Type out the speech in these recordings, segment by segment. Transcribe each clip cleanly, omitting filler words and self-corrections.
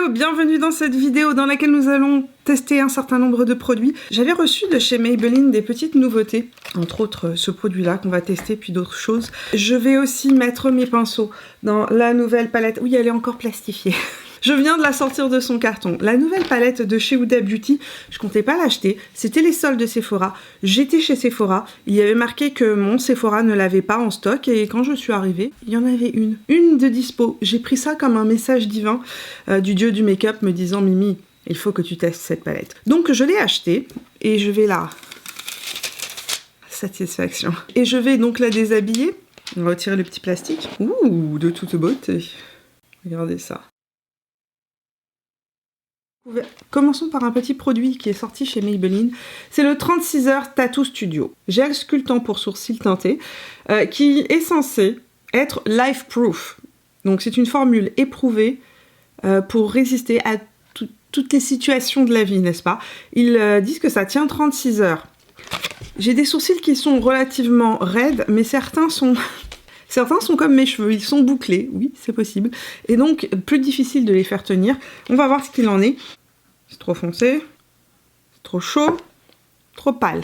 Hello, bienvenue dans cette vidéo dans laquelle nous allons tester un certain nombre de produits. J'avais reçu de chez Maybelline des petites nouveautés, entre autres ce produit-là qu'on va tester, puis d'autres choses. Je vais aussi mettre mes pinceaux dans la nouvelle palette. Oui, elle est encore plastifiée. Je viens de la sortir de son carton. La nouvelle palette de chez Huda Beauty, je comptais pas l'acheter. C'était les soldes de Sephora. J'étais chez Sephora. Il y avait marqué que mon Sephora ne l'avait pas en stock. Et quand je suis arrivée, il y en avait une. Une de dispo. J'ai pris ça comme un message divin du dieu du make-up me disant « Mimi, il faut que tu testes cette palette ». Donc je l'ai achetée et je vais la... Satisfaction. Et je vais donc la déshabiller. On va retirer le petit plastique. Ouh, de toute beauté. Regardez ça. Commençons par un petit produit qui est sorti chez Maybelline. C'est le 36 heures Tattoo Studio. Gel sculptant pour sourcils teintés qui est censé être life proof. Donc c'est une formule éprouvée pour résister à toutes les situations de la vie, n'est-ce pas? Ils disent que ça tient 36 heures. J'ai des sourcils qui sont relativement raides, mais certains sont comme mes cheveux, ils sont bouclés, oui, c'est possible. Et donc, plus difficile de les faire tenir. On va voir ce qu'il en est. C'est trop foncé, c'est trop chaud, trop pâle.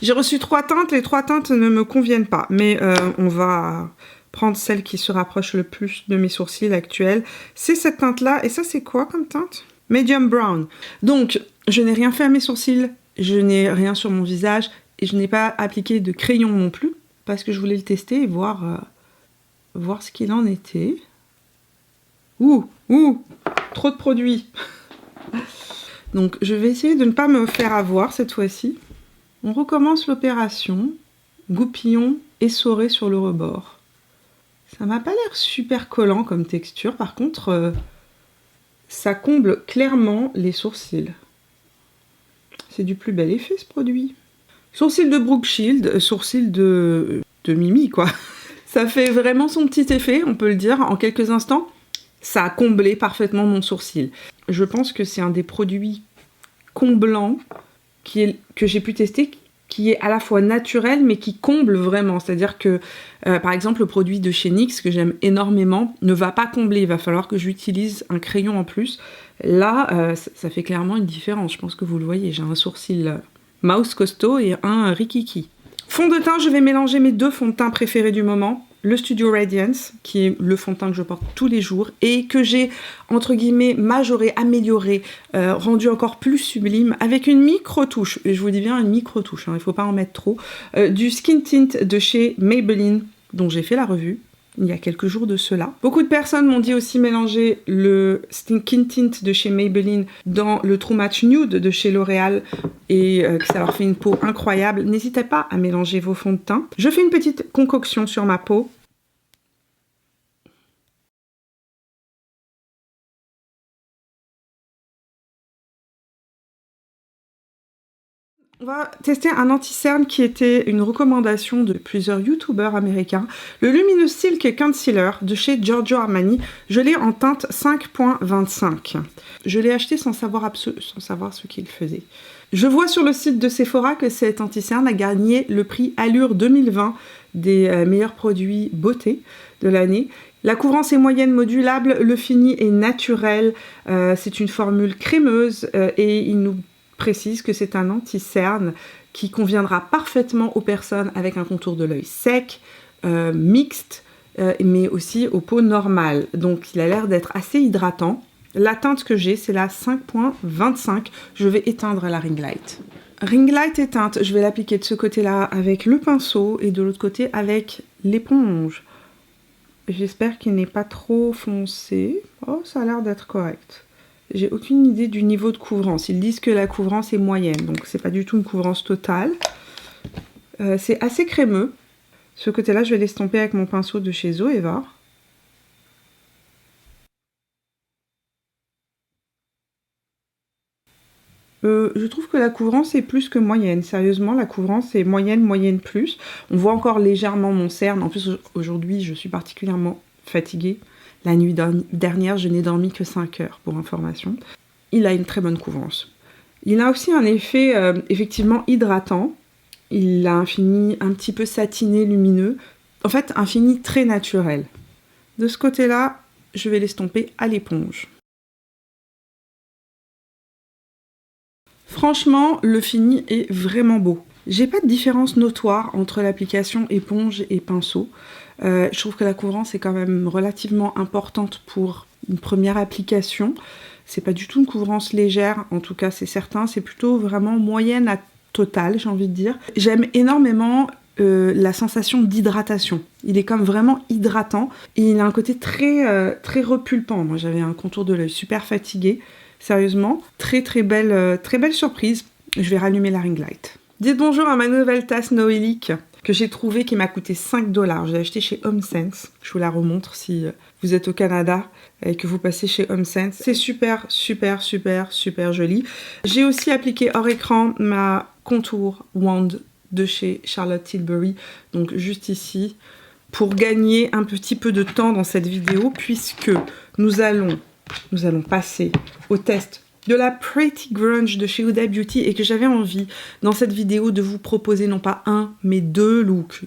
J'ai reçu 3 teintes, les 3 teintes ne me conviennent pas. Mais on va prendre celle qui se rapproche le plus de mes sourcils actuels. C'est cette teinte-là. Et ça, c'est quoi comme teinte? Medium brown. Donc, je n'ai rien fait à mes sourcils, je n'ai rien sur mon visage, et je n'ai pas appliqué de crayon non plus. Parce que je voulais le tester et voir ce qu'il en était. Ouh, trop de produits. Donc je vais essayer de ne pas me faire avoir cette fois-ci. On recommence l'opération. Goupillon essoré sur le rebord. Ça m'a pas l'air super collant comme texture. Par contre, ça comble clairement les sourcils. C'est du plus bel effet ce produit. Sourcil de Brooke Shield, sourcil de Mimi, quoi. Ça fait vraiment son petit effet, on peut le dire, en quelques instants. Ça a comblé parfaitement mon sourcil. Je pense que c'est un des produits comblants que j'ai pu tester, qui est à la fois naturel, mais qui comble vraiment. C'est-à-dire que, par exemple, le produit de chez NYX, que j'aime énormément, ne va pas combler. Il va falloir que j'utilise un crayon en plus. Là, ça fait clairement une différence. Je pense que vous le voyez, j'ai un sourcil... mouse costaud et un rikiki. Fond de teint, je vais mélanger mes 2 fonds de teint préférés du moment. Le Studio Radiance, qui est le fond de teint que je porte tous les jours et que j'ai, entre guillemets, majoré, amélioré, rendu encore plus sublime avec une micro-touche. Et je vous dis bien une micro-touche, hein, il ne faut pas en mettre trop. Du Skin Tint de chez Maybelline, dont j'ai fait la revue il y a quelques jours de cela. Beaucoup de personnes m'ont dit aussi mélanger le Skin Tint de chez Maybelline dans le True Match Nude de chez L'Oréal et que ça leur fait une peau incroyable. N'hésitez pas à mélanger vos fonds de teint. Je fais une petite concoction sur ma peau. On va tester un anti-cerne qui était une recommandation de plusieurs youtubeurs américains. Le Luminous Silk Concealer de chez Giorgio Armani. Je l'ai en teinte 5.25. Je l'ai acheté sans savoir ce qu'il faisait. Je vois sur le site de Sephora que cet anti-cerne a gagné le prix Allure 2020 des meilleurs produits beauté de l'année. La couvrance est moyenne modulable, le fini est naturel, c'est une formule crémeuse et il nous précise que c'est un anti-cerne qui conviendra parfaitement aux personnes avec un contour de l'œil sec, mixte, mais aussi aux peaux normales. Donc il a l'air d'être assez hydratant. La teinte que j'ai, c'est la 5.25. Je vais éteindre la ring light. Ring light éteinte, je vais l'appliquer de ce côté-là avec le pinceau et de l'autre côté avec l'éponge. J'espère qu'il n'est pas trop foncé. Oh, ça a l'air d'être correct. J'ai aucune idée du niveau de couvrance. Ils disent que la couvrance est moyenne, donc c'est pas du tout une couvrance totale. C'est assez crémeux. Ce côté-là, je vais l'estomper avec mon pinceau de chez Zoeva. Je trouve que la couvrance est plus que moyenne. Sérieusement, la couvrance est moyenne plus. On voit encore légèrement mon cerne. En plus, aujourd'hui, je suis particulièrement fatiguée. La nuit dernière, je n'ai dormi que 5 heures, pour information. Il a une très bonne couvrance. Il a aussi un effet effectivement hydratant. Il a un fini un petit peu satiné, lumineux. En fait, un fini très naturel. De ce côté-là, je vais l'estomper à l'éponge. Franchement, le fini est vraiment beau. J'ai pas de différence notoire entre l'application éponge et pinceau. Je trouve que la couvrance est quand même relativement importante pour une première application. C'est pas du tout une couvrance légère, en tout cas c'est certain, c'est plutôt vraiment moyenne à totale, j'ai envie de dire. J'aime énormément la sensation d'hydratation. Il est comme vraiment hydratant et il a un côté très, très repulpant. Moi j'avais un contour de l'œil super fatigué, sérieusement. Très belle surprise. Je vais rallumer la ring light. Dites bonjour à ma nouvelle tasse noélique que j'ai trouvée, qui m'a coûté 5 $. Je l'ai achetée chez HomeSense. Je vous la remontre si vous êtes au Canada et que vous passez chez HomeSense. C'est super joli. J'ai aussi appliqué hors écran ma contour wand de chez Charlotte Tilbury, donc juste ici, pour gagner un petit peu de temps dans cette vidéo, puisque nous allons passer au test de la Pretty Grunge de chez Huda Beauty, et que j'avais envie dans cette vidéo de vous proposer non pas un mais deux looks.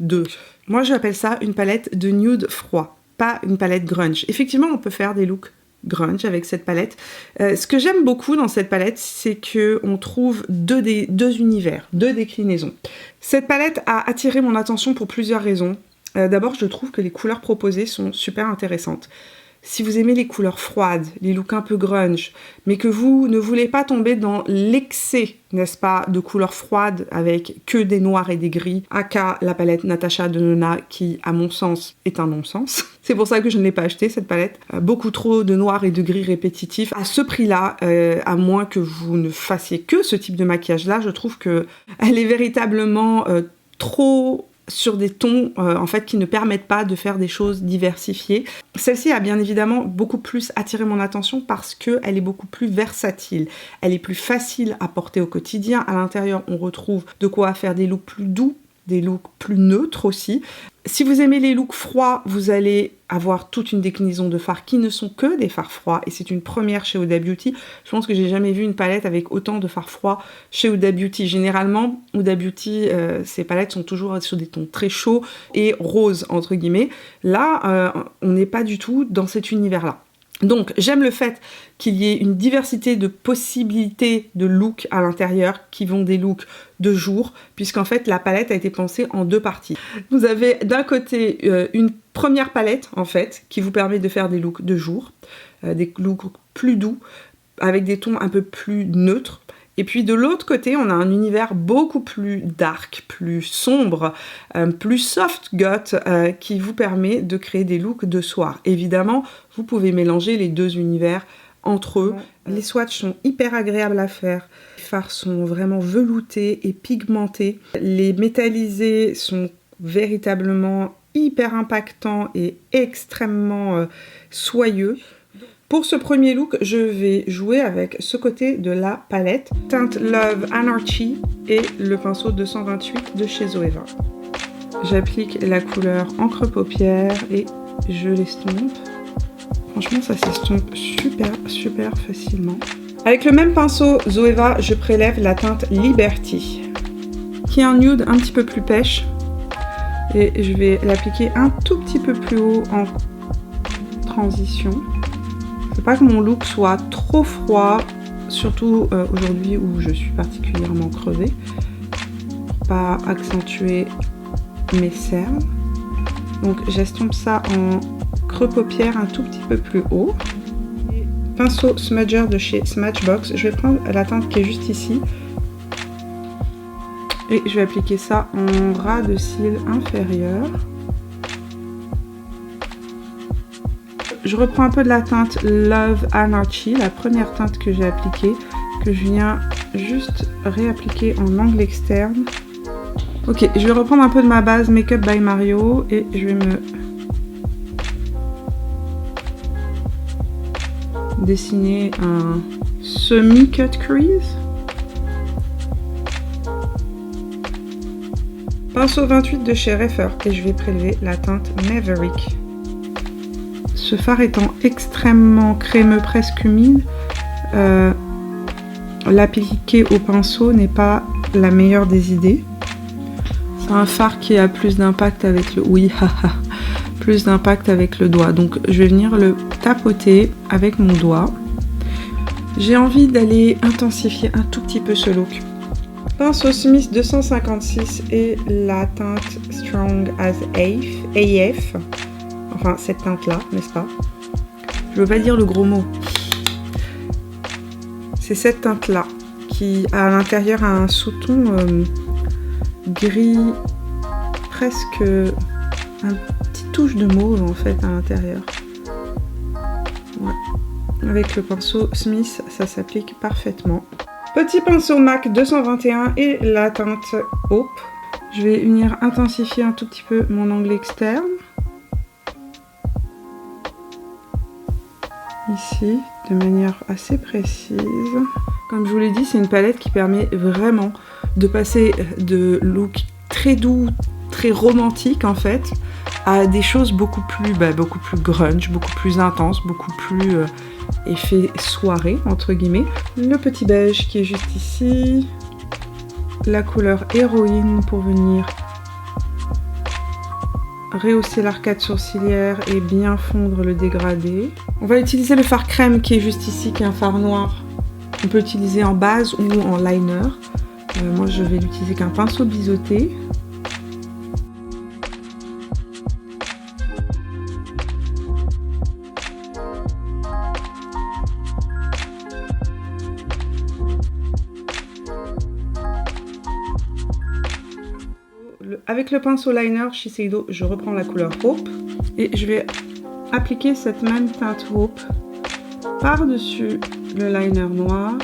Moi j'appelle ça une palette de nude froid, pas une palette grunge. Effectivement on peut faire des looks grunge avec cette palette. Ce que j'aime beaucoup dans cette palette, c'est que on trouve deux univers, deux déclinaisons. Cette palette a attiré mon attention pour plusieurs raisons. D'abord je trouve que les couleurs proposées sont super intéressantes. Si vous aimez les couleurs froides, les looks un peu grunge, mais que vous ne voulez pas tomber dans l'excès, n'est-ce pas, de couleurs froides avec que des noirs et des gris, aka la palette Natasha Denona, qui, à mon sens, est un non-sens. C'est pour ça que je ne l'ai pas acheté, cette palette. Beaucoup trop de noirs et de gris répétitifs. À ce prix-là, à moins que vous ne fassiez que ce type de maquillage-là, je trouve qu'elle est véritablement trop sur des tons en fait qui ne permettent pas de faire des choses diversifiées. Celle-ci a bien évidemment beaucoup plus attiré mon attention parce qu'elle est beaucoup plus versatile. Elle est plus facile à porter au quotidien. À l'intérieur, on retrouve de quoi faire des looks plus doux, des looks plus neutres aussi. Si vous aimez les looks froids, vous allez avoir toute une déclinaison de fards qui ne sont que des fards froids, et c'est une première chez Huda Beauty. Je pense que j'ai jamais vu une palette avec autant de fards froids chez Huda Beauty. Généralement, Huda Beauty, ces palettes sont toujours sur des tons très chauds et roses, entre guillemets. Là, on n'est pas du tout dans cet univers-là. Donc j'aime le fait qu'il y ait une diversité de possibilités de looks à l'intérieur qui vont des looks de jour, puisqu'en fait la palette a été pensée en deux parties. Vous avez d'un côté une première palette en fait qui vous permet de faire des looks de jour, des looks plus doux avec des tons un peu plus neutres. Et puis de l'autre côté, on a un univers beaucoup plus dark, plus sombre, plus soft goth, qui vous permet de créer des looks de soir. Évidemment, vous pouvez mélanger les deux univers entre eux. Les swatchs sont hyper agréables à faire. Les fards sont vraiment veloutés et pigmentés. Les métallisés sont véritablement hyper impactants et extrêmement soyeux. Pour ce premier look, je vais jouer avec ce côté de la palette, teinte Love Anarchy et le pinceau 228 de chez Zoeva. J'applique la couleur encre paupière et je l'estompe. Franchement, ça s'estompe super facilement. Avec le même pinceau Zoeva, je prélève la teinte Liberty, qui est un nude un petit peu plus pêche. Et je vais l'appliquer un tout petit peu plus haut en transition. Je veux pas que mon look soit trop froid, surtout aujourd'hui où je suis particulièrement crevée, pour pas accentuer mes cernes. Donc j'estompe ça en creux paupière un tout petit peu plus haut. Pinceau smudger de chez Smashbox, je vais prendre la teinte qui est juste ici et je vais appliquer ça en ras de cils inférieur. Je reprends un peu de la teinte Love Anarchy, la première teinte que j'ai appliquée, que je viens juste réappliquer en angle externe. Ok, je vais reprendre un peu de ma base Makeup by Mario et je vais me dessiner un semi-cut crease. Pinceau 28 de chez Refer et je vais prélever la teinte Maverick. Ce fard étant extrêmement crémeux, presque humide, l'appliquer au pinceau n'est pas la meilleure des idées. C'est un fard qui a plus d'impact avec le... Oui, haha, plus d'impact avec le doigt. Donc je vais venir le tapoter avec mon doigt. J'ai envie d'aller intensifier un tout petit peu ce look. Pinceau Smith 256 et la teinte Strong as AF. Enfin, cette teinte-là, n'est-ce pas? Je veux pas dire le gros mot. C'est cette teinte-là qui, à l'intérieur, a un sous-ton gris, presque une petite touche de mauve en fait à l'intérieur. Ouais. Avec le pinceau Smith, ça s'applique parfaitement. Petit pinceau MAC 221 et la teinte Hope. Je vais venir intensifier un tout petit peu mon angle externe. Ici, de manière assez précise. Comme je vous l'ai dit, c'est une palette qui permet vraiment de passer de look très doux, très romantique en fait, à des choses beaucoup plus grunge, beaucoup plus intenses, beaucoup plus effet soirée entre guillemets. Le petit beige qui est juste ici, la couleur héroïne pour venir rehausser l'arcade sourcilière et bien fondre le dégradé. On va utiliser le fard crème qui est juste ici, qui est un fard noir. On peut l'utiliser en base ou en liner. Moi je vais l'utiliser qu'un pinceau biseauté. Avec le pinceau liner Shiseido, je reprends la couleur Hope et je vais appliquer cette même teinte Hope par-dessus le liner noir.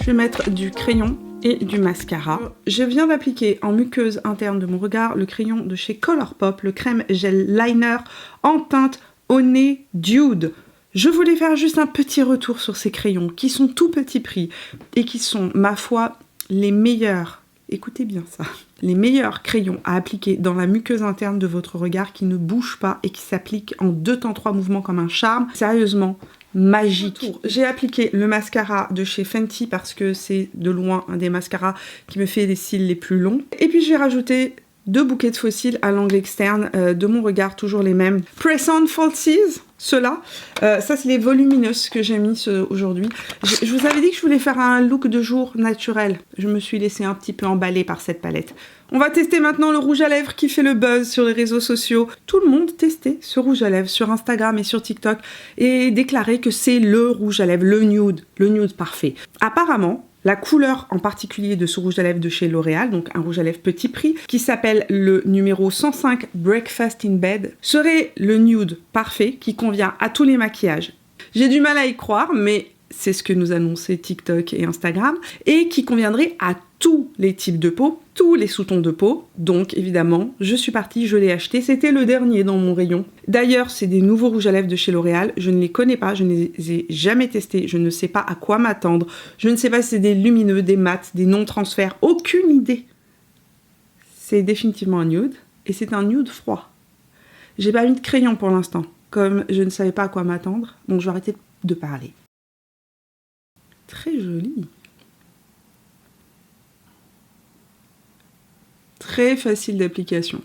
Je vais mettre du crayon et du mascara. Je viens d'appliquer en muqueuse interne de mon regard le crayon de chez Colourpop, le crème gel liner en teinte au nez Dude. Je voulais faire juste un petit retour sur ces crayons qui sont tout petit prix et qui sont, ma foi, les meilleurs. Écoutez bien ça. Les meilleurs crayons à appliquer dans la muqueuse interne de votre regard qui ne bouge pas et qui s'applique en 2 temps 3 mouvements comme un charme. Sérieusement, magique. J'ai appliqué le mascara de chez Fenty parce que c'est de loin un des mascaras qui me fait les cils les plus longs. Et puis j'ai rajouté 2 bouquets de faux cils à l'angle externe de mon regard, toujours les mêmes. Press On Falsies, ceux-là. Ça, c'est les volumineuses que j'ai mis aujourd'hui. Je vous avais dit que je voulais faire un look de jour naturel. Je me suis laissée un petit peu emballer par cette palette. On va tester maintenant le rouge à lèvres qui fait le buzz sur les réseaux sociaux. Tout le monde testait ce rouge à lèvres sur Instagram et sur TikTok et déclarait que c'est le rouge à lèvres, le nude parfait. Apparemment, la couleur en particulier de ce rouge à lèvres de chez L'Oréal, donc un rouge à lèvres petit prix, qui s'appelle le numéro 105 Breakfast in Bed, serait le nude parfait qui convient à tous les maquillages. J'ai du mal à y croire, mais c'est ce que nous annonçaient TikTok et Instagram, et qui conviendrait à tous les types de peau, tous les sous-tons de peau. Donc évidemment, je suis partie, je l'ai acheté, c'était le dernier dans mon rayon. D'ailleurs, c'est des nouveaux rouges à lèvres de chez L'Oréal, je ne les connais pas, je ne les ai jamais testés, je ne sais pas à quoi m'attendre, je ne sais pas si c'est des lumineux, des mats, des non-transferts, aucune idée. C'est définitivement un nude, et c'est un nude froid. J'ai pas mis de crayon pour l'instant, comme je ne savais pas à quoi m'attendre, donc je vais arrêter de parler. Très joli. Très facile d'application.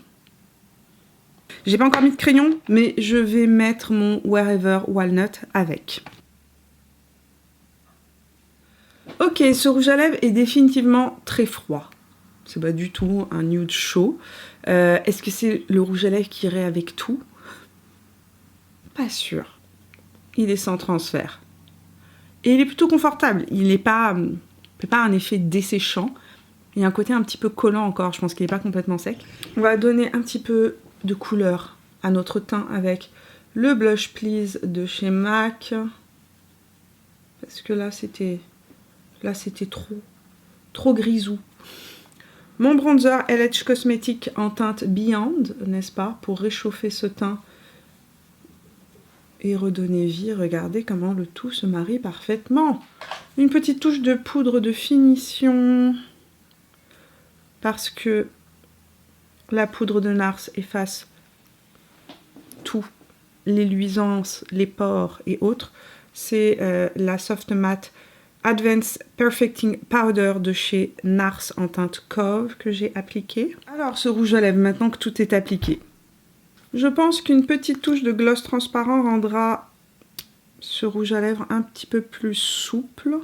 J'ai pas encore mis de crayon, mais je vais mettre mon Wherever Walnut avec. Ok, ce rouge à lèvres est définitivement très froid. C'est pas du tout un nude chaud. Est-ce que c'est le rouge à lèvres qui irait avec tout? Pas sûr. Il est sans transfert. Et il est plutôt confortable. Il n'est pas un effet desséchant. Il y a un côté un petit peu collant encore. Je pense qu'il n'est pas complètement sec. On va donner un petit peu de couleur à notre teint avec le Blush Please de chez MAC. Parce que là, c'était trop grisou. Mon bronzer LH Cosmetics en teinte Beyond, n'est-ce pas? Pour réchauffer ce teint et redonner vie. Regardez comment le tout se marie parfaitement. Une petite touche de poudre de finition parce que la poudre de Nars efface tout, les luisances, les pores et autres. C'est la Soft Matte Advanced Perfecting Powder de chez Nars en teinte Cove que j'ai appliqué. Alors ce rouge à lèvres, maintenant que tout est appliqué, je pense qu'une petite touche de gloss transparent rendra ce rouge à lèvres un petit peu plus souple.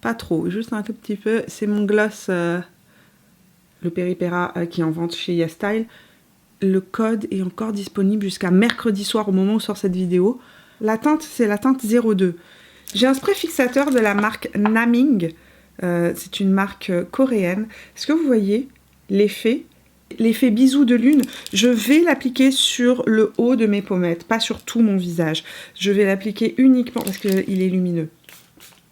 Pas trop, juste un tout petit peu. C'est mon gloss, le Peri-Pera, qui est en vente chez YesStyle. Le code est encore disponible jusqu'à mercredi soir au moment où sort cette vidéo. La teinte, c'est la teinte 02. J'ai un spray fixateur de la marque Naming. C'est une marque coréenne. Est-ce que vous voyez l'effet bisou de lune? Je vais l'appliquer sur le haut de mes pommettes, pas sur tout mon visage. Je vais l'appliquer uniquement parce qu'il est lumineux.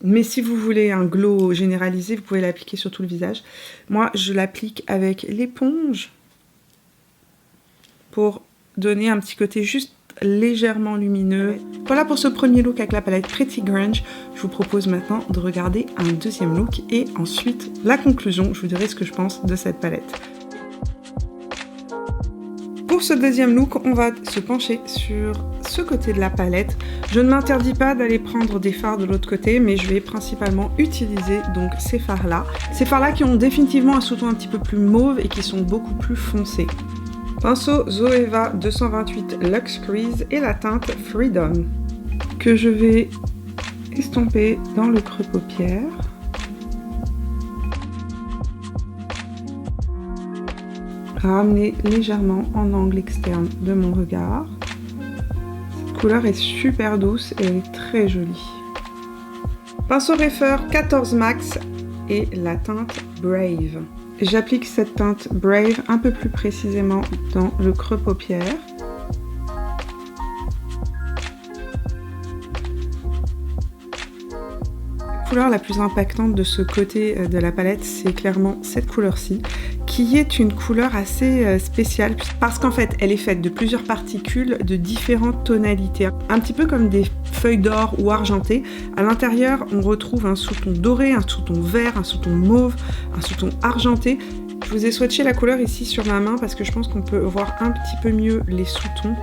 Mais si vous voulez un glow généralisé, vous pouvez l'appliquer sur tout le visage. Moi, je l'applique avec l'éponge pour donner un petit côté juste légèrement lumineux. Voilà pour ce premier look avec la palette Pretty Grunge. Je vous propose maintenant de regarder un deuxième look et ensuite la conclusion. Je vous dirai ce que je pense de cette palette. Pour ce deuxième look, on va se pencher sur ce côté de la palette. Je ne m'interdis pas d'aller prendre des fards de l'autre côté, mais je vais principalement utiliser donc ces fards-là. Ces fards-là qui ont définitivement un sous-ton un petit peu plus mauve et qui sont beaucoup plus foncés. Pinceau Zoeva 228 Luxe Crease et la teinte Freedom que je vais estomper dans le creux paupière. Ramener légèrement en angle externe de mon regard. Cette couleur est super douce et elle est très jolie. Pinceau Refer 14 Max et la teinte Brave. J'applique cette teinte Brave un peu plus précisément dans le creux paupière. La couleur la plus impactante de ce côté de la palette, c'est clairement cette couleur-ci, qui est une couleur assez spéciale parce qu'en fait elle est faite de plusieurs particules de différentes tonalités, un petit peu comme des feuilles d'or ou argentées. À l'intérieur on retrouve un sous-ton doré, un sous-ton vert, un sous-ton mauve, un sous-ton argenté. Je vous ai swatché la couleur ici sur ma main parce que je pense qu'on peut voir un petit peu mieux les sous-tons.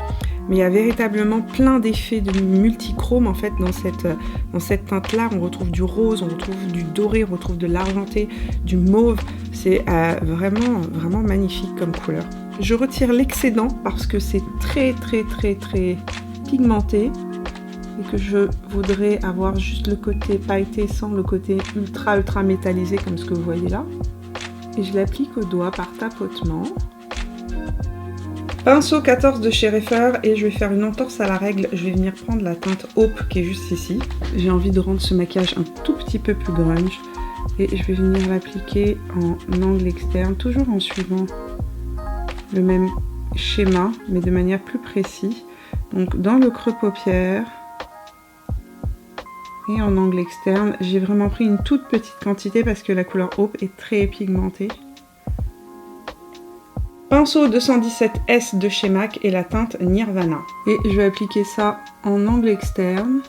Mais il y a véritablement plein d'effets de multichrome en fait dans cette teinte-là. On retrouve du rose, on retrouve du doré, on retrouve de l'argenté, du mauve. C'est vraiment magnifique comme couleur. Je retire l'excédent parce que c'est très pigmenté et que je voudrais avoir juste le côté pailleté sans le côté ultra métallisé comme ce que vous voyez là. Et je l'applique au doigt par tapotement. Pinceau 14 de chez Refer et je vais faire une entorse à la règle. Je vais venir prendre la teinte Hope qui est juste ici. J'ai envie de rendre ce maquillage un tout petit peu plus grunge. Et je vais venir l'appliquer en angle externe, toujours en suivant le même schéma, mais de manière plus précise. Donc dans le creux paupière et en angle externe. J'ai vraiment pris une toute petite quantité parce que la couleur Hope est très pigmentée. Pinceau 217S de chez MAC et la teinte Nirvana. Et je vais appliquer ça en angle externe.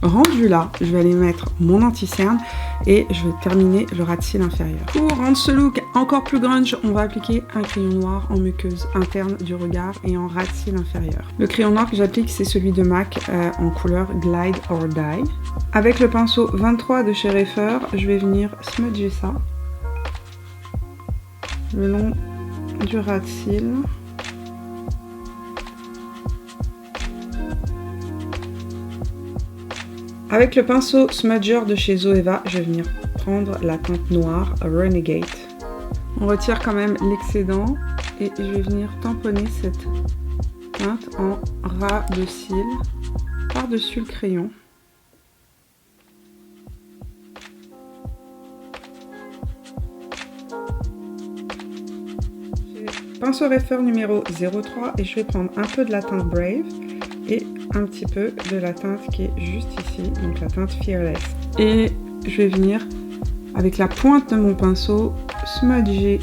Rendu là, je vais aller mettre mon anti-cerne et je vais terminer le ras de cils inférieur. Pour rendre ce look encore plus grunge, on va appliquer un crayon noir en muqueuse interne du regard et en ras de cils inférieur. Le crayon noir que j'applique, c'est celui de MAC en couleur Glide or Die. Avec le pinceau 23 de chez Refer, je vais venir smudger ça le long du ras de cils. Avec le pinceau smudger de chez Zoeva, je vais venir prendre la teinte noire Renegade. On retire quand même l'excédent et je vais venir tamponner cette teinte en ras de cils par-dessus le crayon. Pinceau Refer numéro 03 et je vais prendre un peu de la teinte Brave et un petit peu de la teinte qui est juste ici, donc la teinte Fearless. Et je vais venir, avec la pointe de mon pinceau, smudger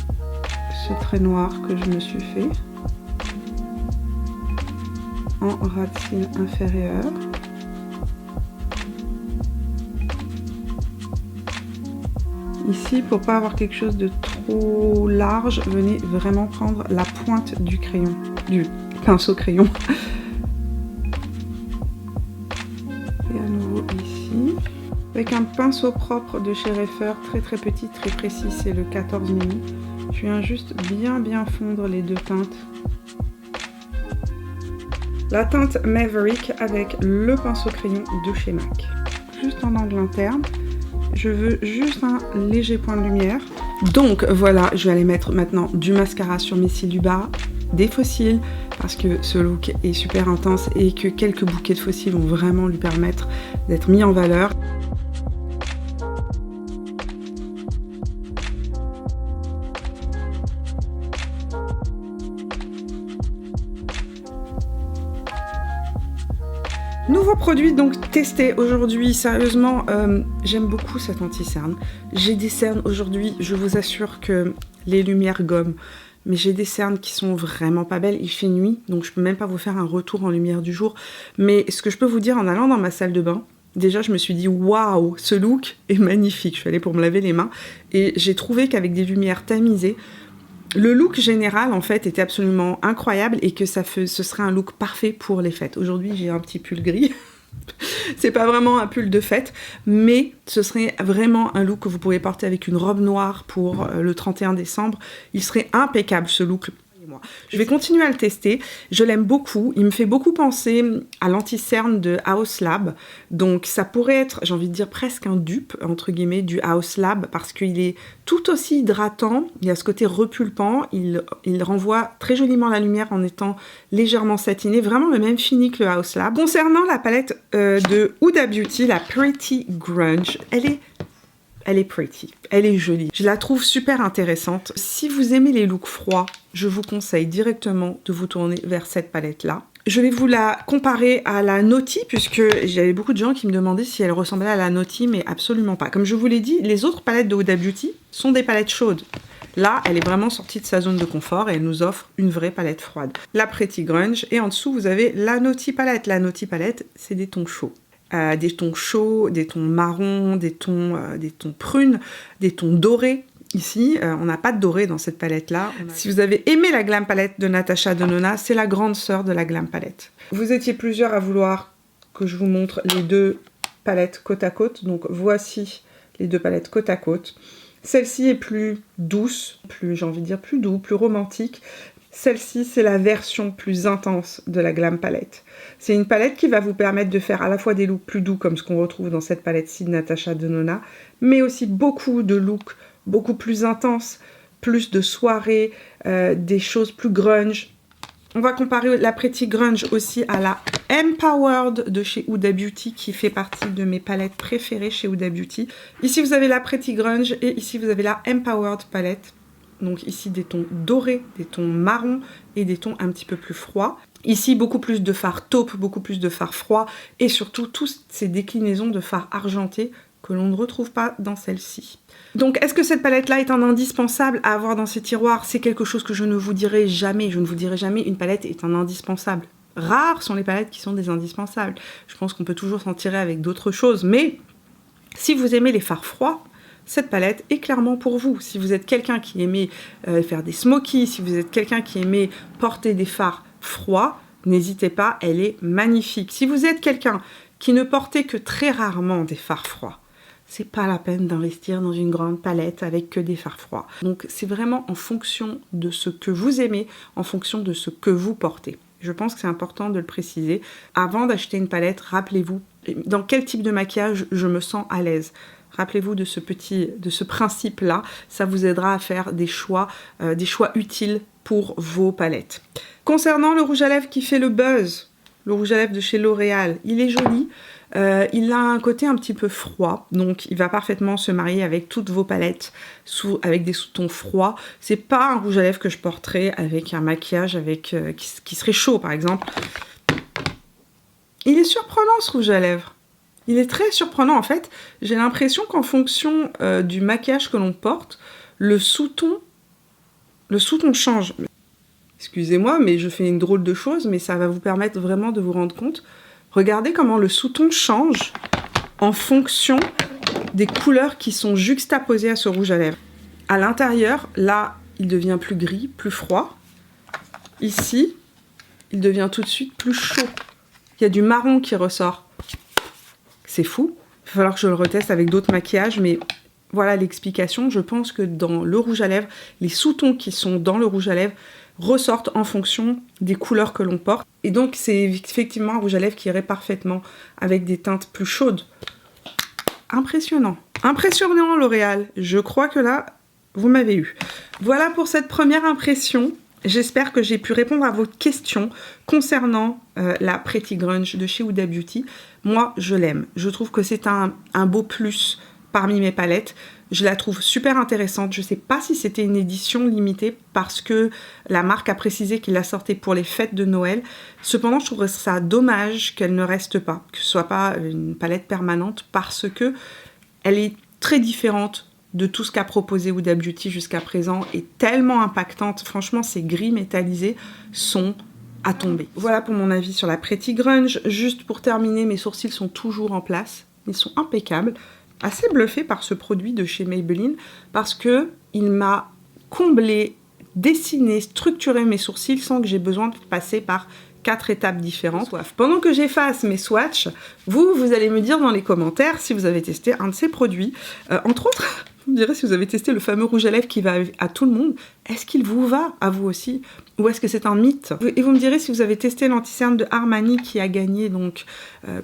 ce trait noir que je me suis fait en ras de cils inférieur. Ici, pour pas avoir quelque chose de trop large, venez vraiment prendre la pointe du crayon, du pinceau crayon. Et à nouveau ici. Avec un pinceau propre de chez Refer, très petit, très précis, c'est le 14 mm. Je viens juste bien fondre les deux teintes la teinte Maverick avec le pinceau crayon de chez MAC. Juste en angle interne, je veux juste un léger point de lumière. Donc voilà, je vais aller mettre maintenant du mascara sur mes cils du bas, des faux cils, parce que ce look est super intense et que quelques bouquets de faux cils vont vraiment lui permettre d'être mis en valeur. Nouveau produit donc testé aujourd'hui, sérieusement, j'aime beaucoup cet anti-cerne. J'ai des cernes aujourd'hui, je vous assure que les lumières gomment, mais j'ai des cernes qui sont vraiment pas belles. Il fait nuit, donc je peux même pas vous faire un retour en lumière du jour. Mais ce que je peux vous dire en allant dans ma salle de bain, déjà je me suis dit waouh, ce look est magnifique. Je suis allée pour me laver les mains et j'ai trouvé qu'avec des lumières tamisées, le look général, en fait, était absolument incroyable et que ce serait un look parfait pour les fêtes. Aujourd'hui, j'ai un petit pull gris. C'est pas vraiment un pull de fête, mais ce serait vraiment un look que vous pourriez porter avec une robe noire pour le 31 décembre. Il serait impeccable, ce look. Je vais continuer à le tester, je l'aime beaucoup, il me fait beaucoup penser à l'anti-cerne de Haus Lab, donc ça pourrait être, j'ai envie de dire presque un dupe, entre guillemets, du Haus Lab, parce qu'il est tout aussi hydratant, il a ce côté repulpant, il renvoie très joliment la lumière en étant légèrement satiné, vraiment le même fini que le Haus Lab. Concernant la palette de Huda Beauty, la Pretty Grunge, elle est pretty, elle est jolie. Je la trouve super intéressante. Si vous aimez les looks froids, je vous conseille directement de vous tourner vers cette palette-là. Je vais vous la comparer à la Naughty, puisque j'avais beaucoup de gens qui me demandaient si elle ressemblait à la Naughty, mais absolument pas. Comme je vous l'ai dit, les autres palettes de Huda Beauty sont des palettes chaudes. Là, elle est vraiment sortie de sa zone de confort et elle nous offre une vraie palette froide. La Pretty Grunge, et en dessous, vous avez la Naughty palette. La Naughty palette, c'est des tons chauds. Des tons chauds, des tons marrons, des tons prunes, des tons dorés. Ici, on n'a pas de doré dans cette palette-là. Si vous avez aimé la Glam Palette de Natasha Denona, c'est la grande sœur de la Glam Palette. Vous étiez plusieurs à vouloir que je vous montre les deux palettes côte à côte. Donc voici les deux palettes côte à côte. Celle-ci est plus douce, j'ai envie de dire plus doux, plus romantique. Celle-ci, c'est la version plus intense de la Glam Palette. C'est une palette qui va vous permettre de faire à la fois des looks plus doux, comme ce qu'on retrouve dans cette palette-ci de Natasha Denona, mais aussi beaucoup de looks beaucoup plus intenses, plus de soirées, des choses plus grunge. On va comparer la Pretty Grunge aussi à la Empowered de chez Huda Beauty, qui fait partie de mes palettes préférées chez Huda Beauty. Ici, vous avez la Pretty Grunge et ici, vous avez la Empowered palette. Donc ici, des tons dorés, des tons marrons et des tons un petit peu plus froids. Ici, beaucoup plus de fard taupe, beaucoup plus de fard froid et surtout, toutes ces déclinaisons de fard argenté que l'on ne retrouve pas dans celle-ci. Donc, est-ce que cette palette-là est un indispensable à avoir dans ces tiroirs? C'est quelque chose que je ne vous dirai jamais. Je ne vous dirai jamais une palette est un indispensable. Rares sont les palettes qui sont des indispensables. Je pense qu'on peut toujours s'en tirer avec d'autres choses. Mais si vous aimez les fards froids, cette palette est clairement pour vous. Si vous êtes quelqu'un qui aimait faire des smokies, si vous êtes quelqu'un qui aimait porter des fards froids, n'hésitez pas, elle est magnifique. Si vous êtes quelqu'un qui ne portait que très rarement des fards froids, c'est pas la peine d'investir dans une grande palette avec que des fards froids. Donc c'est vraiment en fonction de ce que vous aimez, en fonction de ce que vous portez. Je pense que c'est important de le préciser. Avant d'acheter une palette, rappelez-vous dans quel type de maquillage je me sens à l'aise. Rappelez-vous de ce principe-là, ça vous aidera à faire des choix utiles pour vos palettes. Concernant le rouge à lèvres qui fait le buzz, le rouge à lèvres de chez L'Oréal, il est joli. Il a un côté un petit peu froid, donc il va parfaitement se marier avec toutes vos palettes avec des sous-tons froids. C'est pas un rouge à lèvres que je porterais avec un maquillage qui serait chaud, par exemple. Il est surprenant, ce rouge à lèvres. Il est très surprenant, en fait. J'ai l'impression qu'en fonction du maquillage que l'on porte, le sous-ton change. Excusez-moi, mais je fais une drôle de chose, mais ça va vous permettre vraiment de vous rendre compte. Regardez comment le sous-ton change en fonction des couleurs qui sont juxtaposées à ce rouge à lèvres. À l'intérieur, là, il devient plus gris, plus froid. Ici, il devient tout de suite plus chaud. Il y a du marron qui ressort. C'est fou. Il va falloir que je le reteste avec d'autres maquillages, mais voilà l'explication. Je pense que dans le rouge à lèvres, les sous-tons qui sont dans le rouge à lèvres ressortent en fonction des couleurs que l'on porte. Et donc c'est effectivement un rouge à lèvres qui irait parfaitement avec des teintes plus chaudes. Impressionnant. Impressionnant L'Oréal. Je crois que là, vous m'avez eu. Voilà pour cette première impression. J'espère que j'ai pu répondre à votre question concernant la Pretty Grunge de chez Huda Beauty. Moi, je l'aime. Je trouve que c'est un beau plus parmi mes palettes. Je la trouve super intéressante. Je ne sais pas si c'était une édition limitée parce que la marque a précisé qu'il la sortait pour les fêtes de Noël. Cependant, je trouverais ça dommage qu'elle ne reste pas, que ce soit pas une palette permanente parce que elle est très différente de tout ce qu'a proposé Huda Beauty jusqu'à présent et tellement impactante. Franchement, ces gris métallisés sont à tomber. Voilà pour mon avis sur la Pretty Grunge. Juste pour terminer, mes sourcils sont toujours en place. Ils sont impeccables. Assez bluffée par ce produit de chez Maybelline parce que il m'a comblé, dessiné, structuré mes sourcils sans que j'ai besoin de passer par 4 étapes différentes. Pendant que j'efface mes swatchs, vous allez me dire dans les commentaires si vous avez testé un de ces produits. Entre autres, vous me direz si vous avez testé le fameux rouge à lèvres qui va à tout le monde. Est-ce qu'il vous va à vous aussi? Ou est-ce que c'est un mythe? Et vous me direz si vous avez testé l'anti-cerne de Armani qui a gagné donc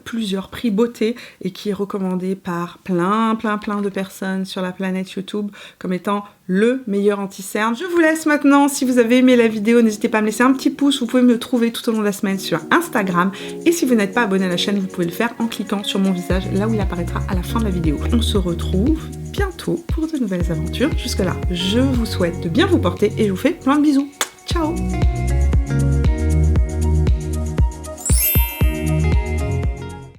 plusieurs prix beauté et qui est recommandé par plein de personnes sur la planète YouTube comme étant le meilleur anti-cerne. Je vous laisse maintenant. Si vous avez aimé la vidéo, n'hésitez pas à me laisser un petit pouce. Vous pouvez me trouver tout au long de la semaine sur Instagram. Et si vous n'êtes pas abonné à la chaîne, vous pouvez le faire en cliquant sur mon visage, là où il apparaîtra à la fin de la vidéo. On se retrouve bientôt pour de nouvelles aventures. Jusque là, je vous souhaite de bien vous porter et je vous fais plein de bisous. Ciao!